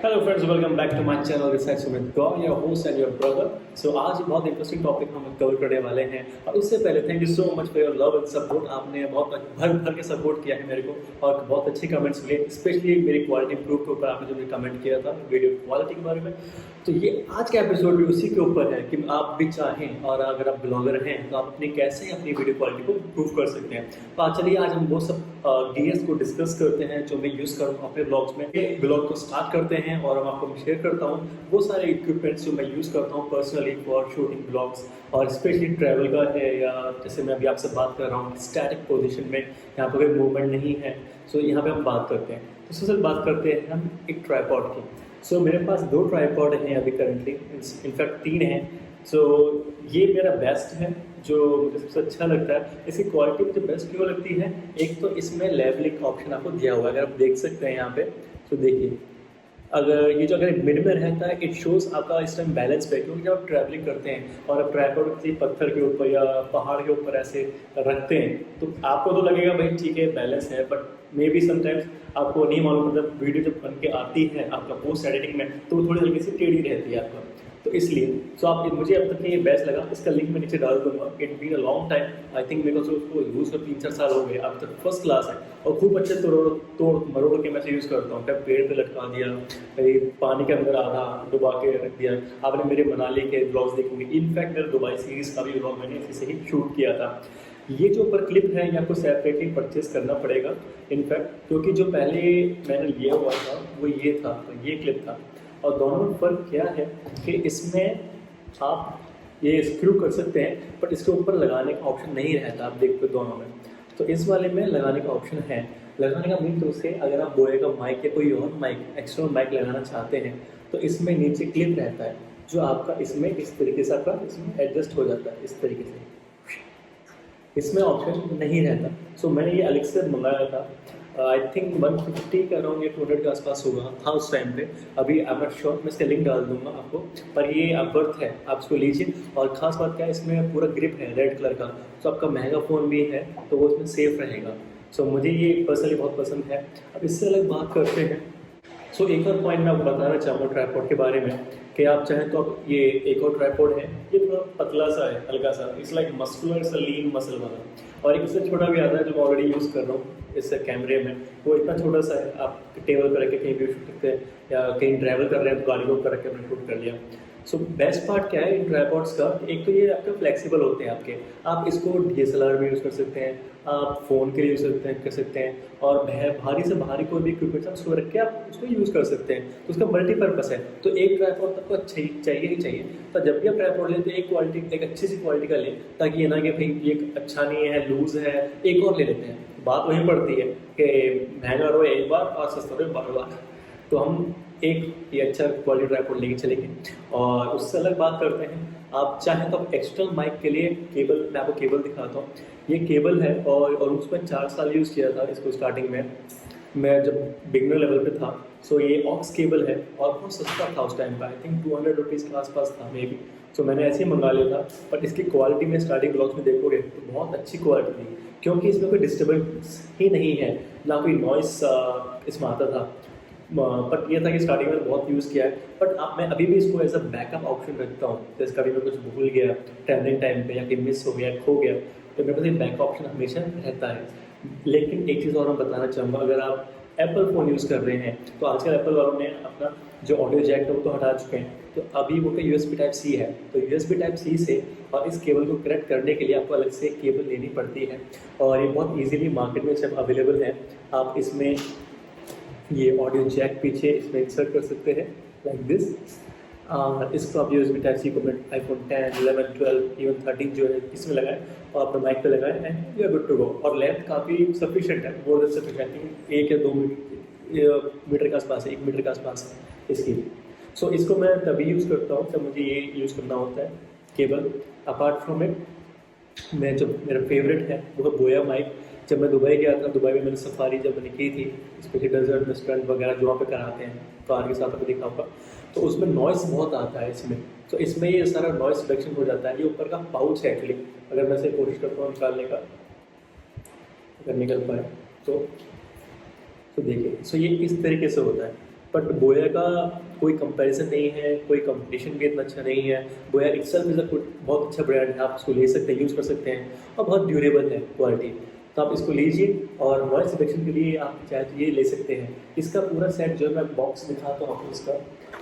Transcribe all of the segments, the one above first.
Hello friends, welcome back to my channel. This is Sumit Gaur, your host and your brother. So आज बहुत interesting topic हम cover करने वाले हैं, और उससे पहले thank you so much for your love and support. आपने बहुत भर भर के सपोर्ट किया है मेरे को, और बहुत अच्छे कमेंट्स मिले, स्पेशली मेरी क्वालिटी इंप्रूव के ऊपर आपने जो भी कमेंट किया था वीडियो क्वालिटी के बारे में। तो ये आज का एपिसोड भी उसी के ऊपर है कि आप भी चाहें, और अगर आप ब्लॉगर हैं तो आप कैसे अपनी वीडियो क्वालिटी को इंप्रूव कर सकते हैं। तो चलिए आज हम वो सब गियर्स को डिस्कस करते हैं जो मैं यूज़ करूँ अपने ब्लॉग्स में। ब्लॉग को स्टार्ट करते हैं और हम आपको शेयर करता हूँ वो सारे इक्विपमेंट्स जो मैं यूज़ करता हूँ पर्सनली फॉर शूटिंग ब्लॉग्स, और स्पेशली ट्रैवल का है, या जैसे मैं अभी आपसे बात कर रहा हूँ स्टैटिक पोजीशन में, यहाँ पर कोई मूवमेंट नहीं है। सो यहाँ पे हम बात करते हैं। तो सबसे बात करते हैं हम एक ट्राइपॉड की। सो मेरे पास 2 ट्राइपॉड हैं अभी करंटली, इनफैक्ट 3 हैं। सो ये मेरा बेस्ट है, जो मुझे सबसे अच्छा लगता है। इसकी क्वालिटी मुझे बेस्ट क्यों लगती है? एक तो इसमें लेवलिंग का ऑप्शन आपको दिया हुआ है, अगर आप देख सकते हैं यहाँ पे। तो देखिए, अगर ये जो अगर मिड में रहता है, इट शोज़ आपका इस टाइम बैलेंस पे, क्योंकि जब आप ट्रैवलिंग करते हैं और आप ट्राइपॉड किसी पत्थर के ऊपर या पहाड़ के ऊपर ऐसे रखते हैं, तो आपको तो लगेगा भाई ठीक है बैलेंस है, बट मे बी समटाइम्स आपको नहीं मालूम, मतलब वीडियो जब बन के आती है आपका पोस्ट एडिटिंग में, तो वो थोड़ी हल्की सी टेढ़ी रहती है आपका। तो इसलिए आप मुझे अब तक ये बेस्ट लगा। इसका लिंक मैं नीचे डाल दूंगा। It been a long time, I think मेरे को उसको यूज़ कर 3-4 साल हो गए, अब तक फर्स्ट क्लास है, और खूब अच्छे तोड़ मरोड़ के मैं से यूज़ करता हूँ। कभी पेड़ पे लटका दिया, कभी पानी के अंदर आधा डुबा के रख दिया। आपने मेरे मनाली के ब्लॉग्स देखे होंगे, इनफैक्ट मेरे दुबई सीरीज़ का भी ब्लॉग मैंने इसी से ही शूट किया था। ये जो ऊपर क्लिप है ये आपको सेपरेटली परचेज करना पड़ेगा इनफैक्ट, क्योंकि जो पहले मैंने लिया हुआ था वो ये था, ये क्लिप था। और दोनों में फ़र्क क्या है कि इसमें आप ये स्क्रू कर सकते हैं, बट इसके ऊपर लगाने का ऑप्शन नहीं रहता। आप देखते हो दोनों में, तो इस वाले में लगाने का ऑप्शन है। लगाने का मीन तो उससे अगर आप बोए का माइक या कोई और माइक एक्स्ट्रा माइक लगाना चाहते हैं, तो इसमें नीचे क्लिप रहता है जो आपका इसमें इस तरीके से आपका इसमें एडजस्ट हो जाता है इस तरीके से। इसमें ऑप्शन नहीं रहता। सो मैंने ये अलग से मंगाया था, आई थिंक 150 का अराउंड या 200 के आसपास होगा था उस टाइम पे। अभी आई एम नॉट श्योर, मैं इसका लिंक डाल दूंगा आपको, पर ये वर्थ है, आप इसको लीजिए। और ख़ास बात क्या है, इसमें पूरा ग्रिप है रेड कलर का, तो आपका महंगा फ़ोन भी है तो वो इसमें सेफ़ रहेगा। सो मुझे ये पर्सनली बहुत पसंद है। अब इससे अलग बात करते हैं। सो एक और पॉइंट मैं आपको बताना चाहूँगा ट्राइपॉड के बारे में, कि आप चाहें तो आप ये एक और ट्राइपॉड है, ये थोड़ा पतला सा है, हल्का सा, इट्स लाइक मस्कुलर सा लीन मसल वाला। और एक इससे छोटा भी आता है जो मैं ऑलरेडी यूज़ कर रहा हूँ इस कैमरे में, वो इतना छोटा सा है, आप टेबल पर रख के कहीं भी शूट करते हैं, या कहीं ट्रैवल कर रहे हैं तो गाड़ी के ऊपर रख के अपने शूट कर लिया। सो बेस्ट पार्ट क्या है इन ट्राइपॉड्स का, एक तो ये आपके फ्लेक्सिबल होते हैं आपके, आप इसको DSLR में यूज़ कर सकते हैं, आप फ़ोन के लिए यूज़ कर सकते हैं, और भारी से भारी कोई भी इक्विपमेंट उसको रख के आप उसको यूज़ कर सकते हैं। तो उसका मल्टीपर्पज़ है। तो एक ट्राइपॉड आपको अच्छा ही चाहिए ही चाहिए। तो जब भी आप ट्राइपॉड लें तो एक अच्छी सी क्वालिटी का लें, ताकि ये ना कि भाई ये अच्छा नहीं है, लूज़ है, एक और ले लेते हैं। बात वहीं पड़ती है कि महंगा रहो एक बार और सस्ता रहो बार बार। तो हम एक ये अच्छा क्वालिटी ट्राइपॉड लेके चलेंगे। और उससे अलग बात करते हैं, आप चाहें तो आप एक्सटर्नल माइक के लिए केबल, मैं आपको केबल दिखाता हूँ। ये केबल है, और उसमें 4 साल यूज़ किया था इसको स्टार्टिंग में, मैं जब बिगनर लेवल पे था। सो ये ऑक्स केबल है, और बहुत सस्ता था उस टाइम पर, आई थिंक 200 रुपीज़ के आसपास था मे बी। सो मैंने ऐसे ही मंगा लिया था। बट इसकी क्वालिटी में स्टार्टिंग ब्लॉग्स में देखोगे तो बहुत अच्छी क्वालिटी थी, क्योंकि इसमें कोई डिस्टर्बेंस ही नहीं है, ना कोई नॉइस इसमें आता था। बट ये था कि स्टार्टिंग में बहुत यूज़ किया है, बट अब मैं अभी भी इसको एज अ बैकअप ऑप्शन रखता हूँ। जैसे कभी मैं कुछ भूल गया ट्रैवलिंग टाइम पे, या कि मिस हो गया, खो गया, तो मेरे पास एक बैकअप ऑप्शन हमेशा रहता है। लेकिन एक चीज़ और मैं बताना चाहूँगा, अगर आप एप्पल फ़ोन यूज़ कर रहे हैं, तो आजकल एप्पल वालों ने अपना जो ऑडियो जैक है वो तो हटा चुके हैं, तो अभी वो USB Type-C है। तो USB Type-C से और इस केबल को कनेक्ट करने के लिए आपको अलग से केबल लेनी पड़ती है, और ये बहुत ईजिली मार्केट में सब अवेलेबल है। आप इसमें ये ऑडियो जैक पीछे इसमें इंसर्ट कर सकते हैं लाइक दिस। इसको आप USB Type-C को iPhone 10, 11, 12, इवन 13 जो है इसमें लगाएं, और अपने माइक पे लगाएं, and you are good to go. और लेंथ काफ़ी सफिशेंट है, मोर देन सफिशेंट, 1 या 2 मीटर के आसपास है, 1 मीटर के आसपास है इसकी। सो इसको मैं तभी यूज़ करता हूँ जब मुझे ये यूज़ करना होता है केबल। अपार्ट फ्रॉम इट, मैं जो मेरा फेवरेट है वो है बोया माइक। जब मैं दुबई गया था, दुबई में मैंने सफारी जब मैंने की थी, स्पेशली डेजर्ट में स्टंट वगैरह जो वहाँ पे कराते हैं, कार के साथ आपको दिखा होगा, तो उसमें नॉइस बहुत आता है इसमें। तो इसमें ये सारा नॉइस रिडक्शन हो जाता है। ये ऊपर का पाउच है एक्चुअली, अगर मैं इसे कोशिश करता हूँ निकालने का, अगर निकल पाए तो देखिए। सो ये इस तरीके से होता है। बट बोया का कोई कंपैरिजन नहीं है, कोई कंपटीशन भी इतना अच्छा नहीं है। बोया इटसेल्फ इज़ अ बहुत अच्छा ब्रांड है, आप इसको ले सकते हैं, यूज़ कर सकते हैं और बहुत ड्यूरेबल है क्वालिटी। तो आप इसको लीजिए और नॉइज़ सिलेक्शन के लिए आप चाहे तो ये ले सकते हैं। इसका पूरा सेट जो है मैं बॉक्स दिखाता हूँ आपको इसका,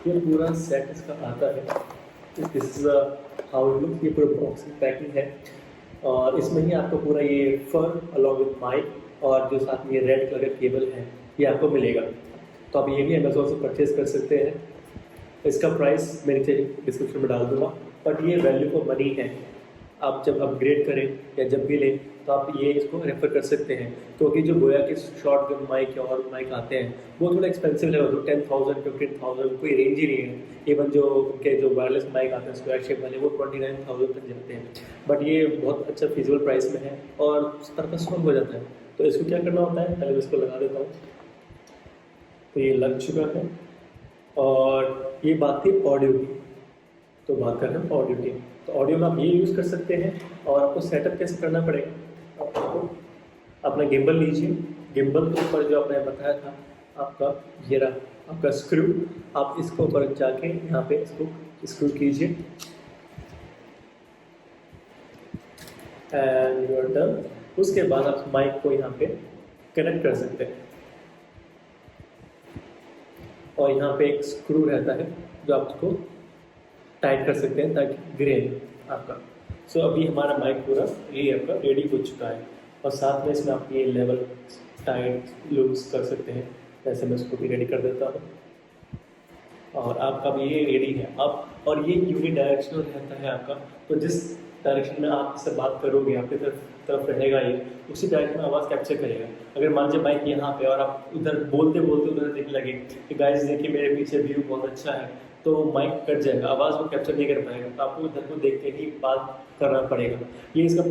ये पूरा सेट इसका आता है। This is how it looks, ये पूरा बॉक्स की पैकिंग है और इसमें ही आपको पूरा ये फर अलॉन्ग विद माइक और जो साथ में ये रेड कलर का केबल है ये आपको मिलेगा। तो आप ये भी अमेज़ोन से परचेज़ कर सकते हैं। इसका प्राइस मैं नीचे डिस्क्रिप्शन में डाल दूँगा, बट ये वैल्यू फॉर मनी है। आप जब अपग्रेड करें या जब भी लें तो आप ये इसको रेफ़र कर सकते हैं, क्योंकि जो बोया के शॉटगन माइक या और माइक आते हैं वो थोड़ा एक्सपेंसिव लेवल, तो 10,000 15,000 कोई रेंज ही नहीं है। इवन जो उनके जो वायरलेस माइक आते हैं स्क्वायर शेप वाले वो 29,000 तक जाते हैं, बट ये बहुत अच्छा फीजिबल प्राइस में है और पर्पस सॉल्व हो जाता है। तो इसको क्या करना होता है, पहले मैं इसको लगा देता हूँ। तो ये लग चुका है और ये बात थी ऑडियो की, तो बात कर रहे हैं ऑडियो की। तो ऑडियो में आप ये यूज़ कर सकते हैं और आपको सेटअप कैसे करना पड़ेगा। आपको अपना गिम्बल लीजिए, गिम्बल के ऊपर जो आपने बताया था आपका ये रहा आपका स्क्रू, आप इसको ऊपर जाके यहाँ पे इसको स्क्रू कीजिए एंड यू आर डन। उसके बाद आप माइक को यहाँ पे कनेक्ट कर सकते हैं और यहाँ पे एक स्क्रू रहता है जो आप उसको टाइट कर सकते हैं ताकि गिरे आपका। सो अभी हमारा माइक पूरा ये आपका रेडी हो चुका है और साथ में इसमें आप ये लेवल टाइट लूज कर सकते हैं। जैसे मैं इसको भी रेडी कर देता हूँ और आपका भी ये रेडी है अब। और ये यूनि डायरेक्शनल रहता है आपका, तो जिस डायरेक्शन में आप इससे बात करोगे आपकी तरफ रहेगा ये, उसी डायरेक्शन में आवाज़ कैप्चर करेगा। अगर मान लीजिए माइक यहाँ पे और आप उधर बोलते बोलते उधर देखने लगे कि गाइस देखिए मेरे पीछे व्यू बहुत अच्छा है, तो माइक कट जाएगा, आवाज़ वो कैप्चर नहीं कर पाएगा। तो आपको उधर को देखते ही बात करना पड़ेगा। ये इसका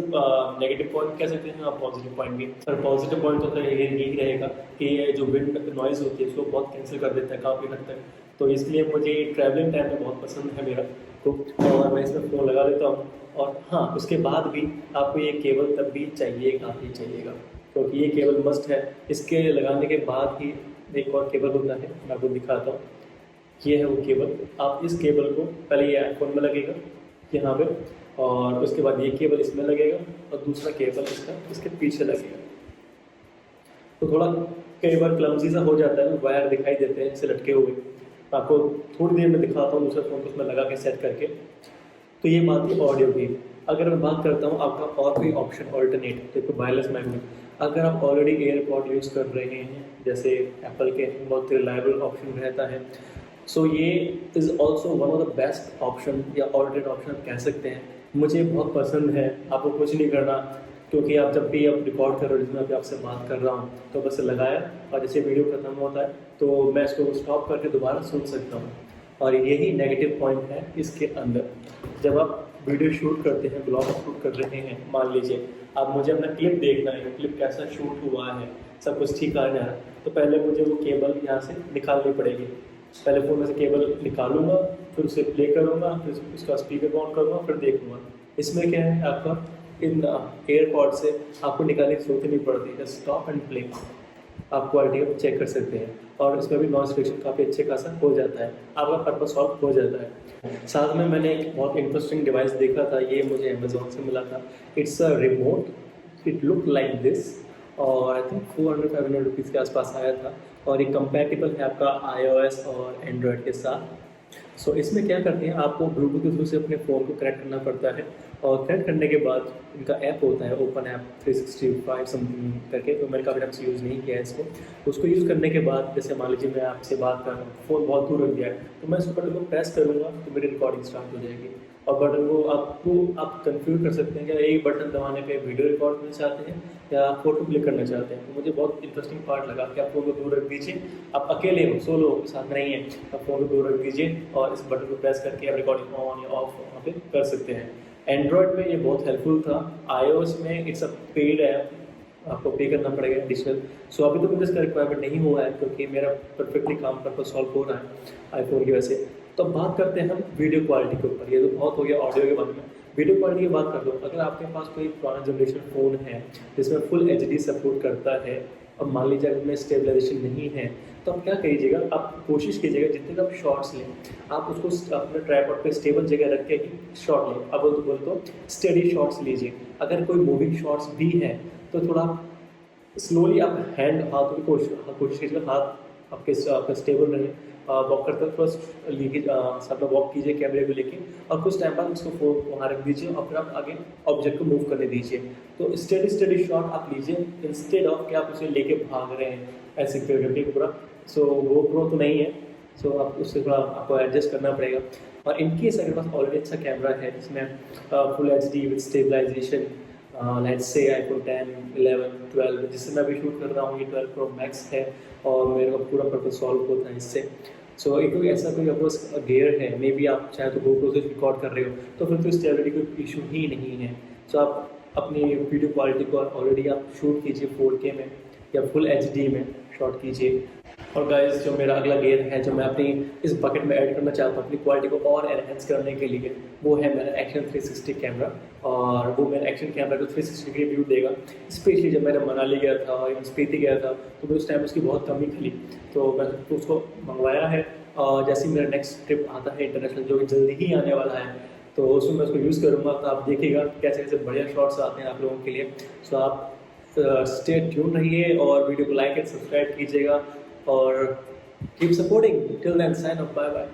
नेगेटिव पॉइंट कह सकते हैं, पॉजिटिव पॉइंट भी। पर पॉजिटिव पॉइंट तो ये यही रहेगा कि ये जो विंड नॉइज़ होती है उसको बहुत कैंसिल कर देता है काफ़ी हद तक। तो इसलिए मुझे ट्रैवलिंग टाइम में बहुत पसंद है मेरा, तो और मैं इसमें फ़ोन लगा लेता हूँ। और हाँ, उसके बाद भी आपको ये केबल तब भी चाहिएगा ही चाहिएगा, क्योंकि ये केबल मस्ट है। इसके लगाने के बाद ही एक और केबल होता है, मैं आपको दिखाता हूँ। ये है वो केबल। आप इस केबल को पहले ये आईफोन में लगेगा यहाँ पे, और उसके बाद ये केबल इसमें लगेगा और दूसरा केबल इसका इसके पीछे लगेगा। तो थोड़ा कई बार क्लमजी सा हो जाता है, वायर दिखाई देते हैं इससे लटके हुए। आपको थोड़ी देर में दिखाता हूँ दूसरे फ़ोन को उसमें लगा के सेट करके। तो ये बात थी ऑडियो की। अगर मैं बात करता हूँ आपका और कोई ऑप्शन ऑल्टरनेट, देखो वायरलेस माइक में अगर आप ऑलरेडी एयरपॉड यूज़ कर रहे हैं, जैसे एप्पल के बहुत रिलायबल ऑप्शन रहता है, सो ये is also one of the best option या ऑल्टरनेट ऑप्शन कह सकते हैं। मुझे बहुत पसंद है। आपको कुछ नहीं करना, क्योंकि आप जब भी आप रिकॉर्ड कर रहे हो, जिसमें अभी आपसे बात कर रहा हूँ, तो बस लगाया और जैसे वीडियो खत्म होता है तो मैं इसको स्टॉप करके दोबारा सुन सकता हूँ। और यही नेगेटिव पॉइंट है इसके अंदर। जब आप वीडियो शूट करते हैं, ब्लॉग शूट कर रहे हैं, मान लीजिए आप मुझे अपना क्लिप देखना है, क्लिप कैसा शूट हुआ है, सब कुछ ठीक आ रहा है, तो पहले मुझे वो केबल यहाँ से निकालनी पड़ेगी। पहले फ़ोन में से केबल निकालूंगा, फिर उसे प्ले करूँगा, फिर उसका स्पीकर ऑन करूँगा, फिर देखूँगा। इसमें क्या है, आपका इन एयरपॉड से आपको निकालने की जरूरत नहीं पड़ती, जस्ट स्टॉप एंड प्ले। आप क्वालिटी चेक कर सकते हैं और इसमें भी नॉइस रिडक्शन काफ़ी अच्छे खासा हो जाता है, आपका पर्पस सॉल्व हो जाता है। साथ में मैंने एक बहुत इंटरेस्टिंग डिवाइस देखा था, ये मुझे अमेज़ॉन से मिला था। It's a remote, it look like this, और आई थिंक 400-500 रुपीज़ के आसपास आया था, और ये कंपैटिबल है आपका iOS और एंड्रॉयड के साथ। सो इसमें क्या करते हैं, आपको ब्लूटूथ के थ्रू से अपने फ़ोन को कनेक्ट करना पड़ता है, और कनेक्ट करने के बाद इनका ऐप होता है ओपन ऐप 365 समथिंग करके, तो मैंने काफ़ी टाइम से यूज़ नहीं किया है इसको। उसको यूज़ करने के बाद, जैसे मान लीजिए मैं आपसे बात कर रहा हूँ, फ़ोन बहुत दूर रख दिया है, तो मैं इस बटन को प्रेस करूँगा तो मेरी रिकॉर्डिंग स्टार्ट हो जाएगी। और बटन को आप कंफ्यूज कर सकते हैं कि एक बटन दबाने पे वीडियो रिकॉर्ड करना चाहते हैं या आप फोटो क्लिक करना चाहते हैं। तो मुझे बहुत इंटरेस्टिंग पार्ट लगा कि आप फ़ोन को दूर रख दीजिए, आप अकेले हो, सोलो हो, साथ में नहीं है, आप फ़ोन को दूर रख दीजिए और इस बटन को प्रेस करके आप रिकॉर्डिंग ऑन या ऑफ वहाँ पे कर सकते हैं। एंड्रॉयड में ये बहुत हेल्पफुल था। iOS में इट्स अ पेड ऐप, आपको पे करना पड़ेगा एडिशनल। सो अभी तो मुझे इसका रिक्वायरमेंट नहीं हुआ है, क्योंकि मेरा परफेक्टली काम पर सॉल्व हो रहा है आईफोन की वजह से। तो बात करते हैं हम वीडियो क्वालिटी के ऊपर। ये तो बहुत हो गया ऑडियो के बारे में, वीडियो क्वालिटी की बात कर लो। अगर आपके पास कोई पुराना जनरेशन फ़ोन है जिसमें फुल HD सपोर्ट करता है, और मान लीजिए अगर में स्टेबलाइजेशन नहीं है, तो आप क्या कीजिएगा, आप कोशिश कीजिएगा जितने का आप शॉट्स लें, आप उसको अपने ट्राइपॉड पे स्टेबल जगह रख के ही शॉट लें। अब तो बोल तो स्टेडी शॉट्स लीजिए। अगर कोई मूविंग शॉट्स भी है तो थोड़ा स्लोली आप हैंड हाथों की कोशिश कीजिएगा, हाथ आपका स्टेबल रहे। वॉक करते वक्त फर्स्ट लीजिए, सब लोग वॉक कीजिए कैमरे को लेके, और कुछ टाइम बाद उसको वहाँ रख दीजिए और फिर आप आगे ऑब्जेक्ट को मूव करने दीजिए। तो स्टेडी शॉट आप लीजिए इंस्टेड ऑफ कि आप उसे लेके भाग रहे हैं ऐसे करके पूरा। सो वो प्रो तो नहीं है, सो आप उससे थोड़ा आपको एडजस्ट करना पड़ेगा। और इनकेस अगर पास ऑलरेडी अच्छा कैमरा है जिसमें full HD with stabilisation, let's say iPhone 10, 11, 12, जिससे मैं अभी शूट कर रहा हूँ, ये 12 Pro Max है और मेरे को पूरा पर्पज सॉल्व होता है इससे। सो एक कोई ऐसा कोई आपको गियर है, मे बी आप चाहे तो GoPro से रिकॉर्ड कर रहे हो, तो फिर तो स्टेबिलिटी कोई इशू ही नहीं है। सो आप अपनी वीडियो क्वालिटी को ऑलरेडी आप शूट कीजिए 4K में या फुल HD में शॉट कीजिए। और गाइस, जो मेरा अगला गियर है जो मैं अपनी इस बकेट में ऐड करना चाहता हूँ अपनी क्वालिटी को और एनहेंस करने के लिए, वो है मेरा एक्शन 360 कैमरा। और वो मेरा एक्शन कैमरा को 360 डिग्री व्यू देगा। स्पेशली जब मैंने मनाली गया था और स्पीति गया था तो मुझे उस टाइम उसकी बहुत कमी खली, तो मैं उसको मंगवाया है। और जैसे ही मेरा नेक्स्ट ट्रिप आता है इंटरनेशनल, जो कि जल्दी ही आने वाला है, तो उसमें मैं उसको यूज़ करूँगा। तो आप देखिएगा कैसे कैसे बढ़िया शॉट्स आते हैं आप लोगों के लिए। सो आप स्टे ट्यून रहिए और वीडियो को लाइक एंड सब्सक्राइब कीजिएगा और keep supporting. Till then, sign off, bye bye.